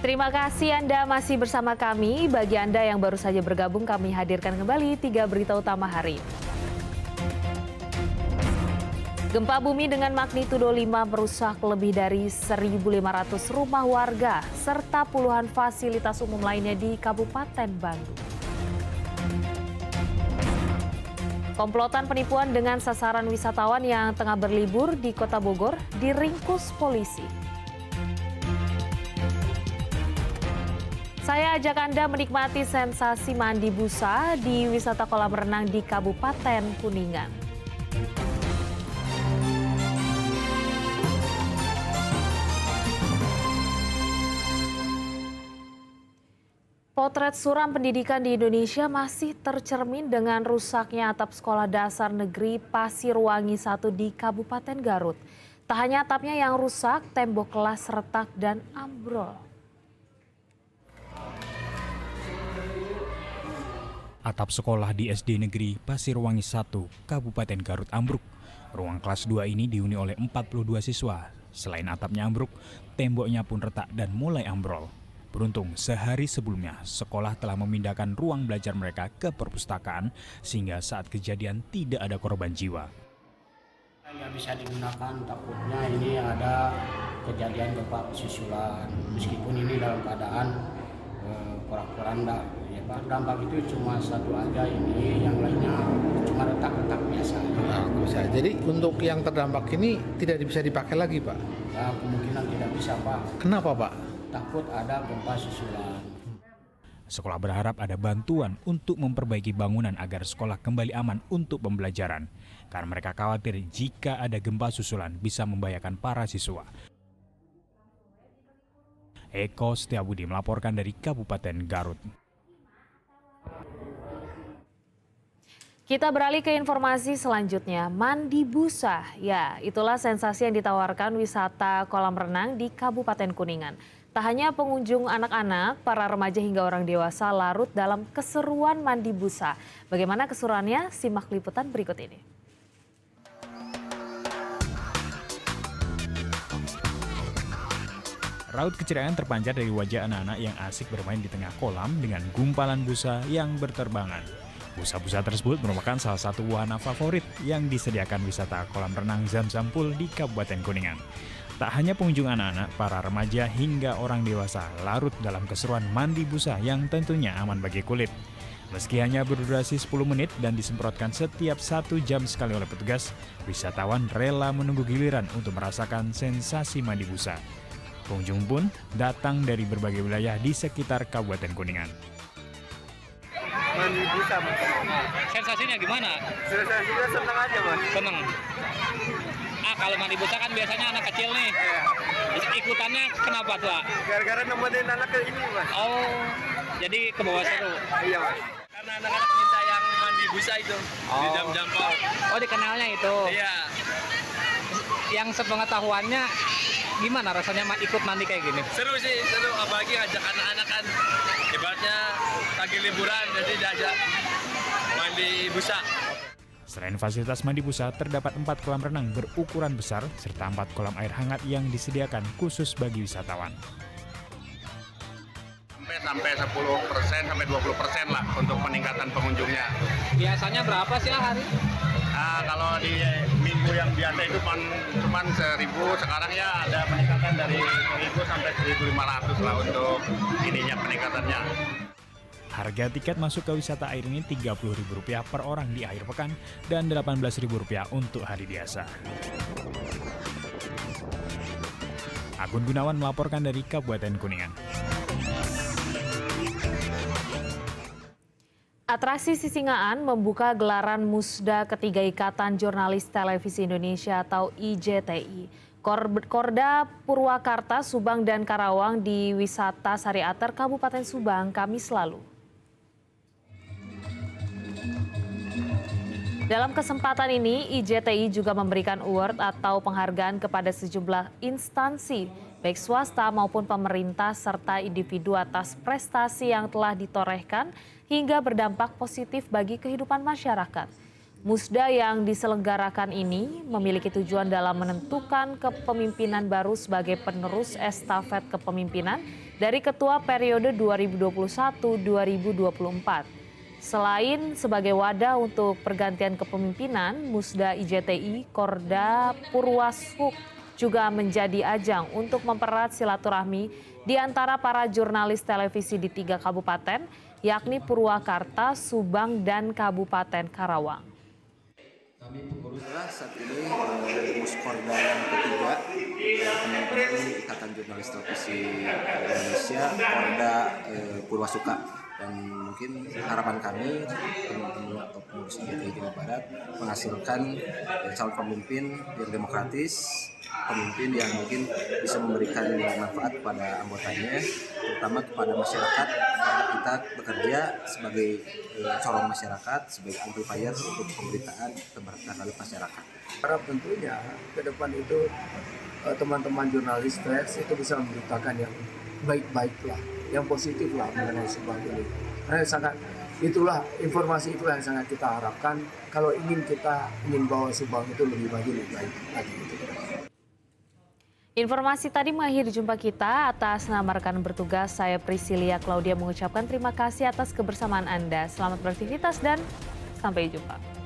Terima kasih Anda masih bersama kami. Bagi Anda yang baru saja bergabung, kami hadirkan kembali 3 berita utama hari ini. Gempa bumi dengan magnitudo 5 merusak lebih dari 1.500 rumah warga serta puluhan fasilitas umum lainnya di Kabupaten Bandung. Komplotan penipuan dengan sasaran wisatawan yang tengah berlibur di Kota Bogor diringkus polisi. Saya ajak Anda menikmati sensasi mandi busa di wisata kolam renang di Kabupaten Kuningan. Potret suram pendidikan di Indonesia masih tercermin dengan rusaknya atap sekolah dasar negeri Pasirwangi 1 di Kabupaten Garut. Tak hanya atapnya yang rusak, tembok kelas retak dan ambrol. Atap sekolah di SD Negeri Pasirwangi 1, Kabupaten Garut ambruk. Ruang kelas 2 ini dihuni oleh 42 siswa. Selain atapnya ambruk, temboknya pun retak dan mulai ambrol. Beruntung, sehari sebelumnya sekolah telah memindahkan ruang belajar mereka ke perpustakaan sehingga saat kejadian tidak ada korban jiwa. Nggak bisa digunakan, takutnya ini ada kejadian gempa susulan. Meskipun ini dalam keadaan porak-poranda. Dampak itu cuma satu aja ini, yang lainnya cuma retak-retak biasa. Nah, bisa. Jadi untuk yang terdampak ini tidak bisa dipakai lagi, Pak? Ya, kemungkinan tidak bisa, Pak. Kenapa, Pak? Takut ada gempa susulan. Sekolah berharap ada bantuan untuk memperbaiki bangunan agar sekolah kembali aman untuk pembelajaran. Karena mereka khawatir jika ada gempa susulan bisa membahayakan para siswa. Eko Setiabudi melaporkan dari Kabupaten Garut. Kita beralih ke informasi selanjutnya, mandi busa. Ya, itulah sensasi yang ditawarkan wisata kolam renang di Kabupaten Kuningan. Tak hanya pengunjung anak-anak, para remaja hingga orang dewasa larut dalam keseruan mandi busa. Bagaimana keseruannya? Simak liputan berikut ini. Raut keceriaan terpancar dari wajah anak-anak yang asik bermain di tengah kolam dengan gumpalan busa yang berterbangan. Busa-busa tersebut merupakan salah satu wahana favorit yang disediakan wisata kolam renang Zam-Zam Pool di Kabupaten Kuningan. Tak hanya pengunjung anak-anak, para remaja hingga orang dewasa larut dalam keseruan mandi busa yang tentunya aman bagi kulit. Meski hanya berdurasi 10 menit dan disemprotkan setiap 1 jam sekali oleh petugas, wisatawan rela menunggu giliran untuk merasakan sensasi mandi busa. Pengunjung pun datang dari berbagai wilayah di sekitar Kabupaten Kuningan. Mandi busa, Mas. Sensasinya gimana? Sensasinya senang aja, Mas. Seneng. Kalau mandi busa kan biasanya anak kecil nih. Ikutannya kenapa tuh? Gara-gara nemenin anak ke ini, Mas. Oh, jadi ke bawah seru. Iya, Mas. Karena anak-anak minta yang mandi busa itu di jam-jam pol. Oh, dikenalnya itu. Iya. Yang sepengetahuannya gimana rasanya ikut mandi kayak gini? Seru sih, seru. Apalagi ngajak anak-anak kan. Ibaratnya lagi liburan, jadi diajak mandi busa. Selain fasilitas mandi busa, terdapat 4 kolam renang berukuran besar serta 4 kolam air hangat yang disediakan khusus bagi wisatawan. Sampai 10% sampai 20% lah untuk peningkatan pengunjungnya. Biasanya berapa sih hari? Nah, kalau di minggu yang biasa itu cuma 1.000, sekarang ya ada peningkatan dari 1.000 sampai 1.500 lah untuk ininya peningkatannya. Harga tiket masuk ke wisata air ini Rp30.000 per orang di akhir pekan dan Rp18.000 untuk hari biasa. Agun Gunawan melaporkan dari Kabupaten Kuningan. Atraksi Sisingaan membuka gelaran Musda ketiga Ikatan Jurnalis Televisi Indonesia atau IJTI. Korda Purwakarta, Subang, dan Karawang di Wisata Sariater Kabupaten Subang Kamis lalu. Dalam kesempatan ini, IJTI juga memberikan award atau penghargaan kepada sejumlah instansi, baik swasta maupun pemerintah serta individu atas prestasi yang telah ditorehkan hingga berdampak positif bagi kehidupan masyarakat. Musda yang diselenggarakan ini memiliki tujuan dalam menentukan kepemimpinan baru sebagai penerus estafet kepemimpinan dari ketua periode 2021-2024. Selain sebagai wadah untuk pergantian kepemimpinan, Musda IJTI Korda Purwasuk juga menjadi ajang untuk mempererat silaturahmi di antara para jurnalis televisi di 3 kabupaten, yakni Purwakarta, Subang, dan Kabupaten Karawang. Kami penguruslah saat ini Muskorda yang ketiga, teman-teman Ikatan Jurnalis Televisi Indonesia, Korda Purwasuka. Dan mungkin harapan kami teman-teman atau pengurus IJTI Jawa Barat menghasilkan calon pemimpin yang demokratis, pemimpin yang mungkin bisa memberikan manfaat kepada anggotanya, terutama kepada masyarakat, karena kita bekerja sebagai corong masyarakat, sebagai amplifier untuk pemberitaan terhadap masyarakat. Harap tentunya ke depan itu teman-teman jurnalis pers itu bisa memberitakan yang baik-baik lah, yang positif lah mengenai Subang ini. Karena informasi itulah yang sangat kita harapkan kalau kita ingin bawa Subang itu lebih maju, lebih baik lagi. Informasi tadi mengakhiri jumpa kita. Atas nama rekan bertugas, saya Priscilia Claudia mengucapkan terima kasih atas kebersamaan Anda. Selamat beraktivitas dan sampai jumpa.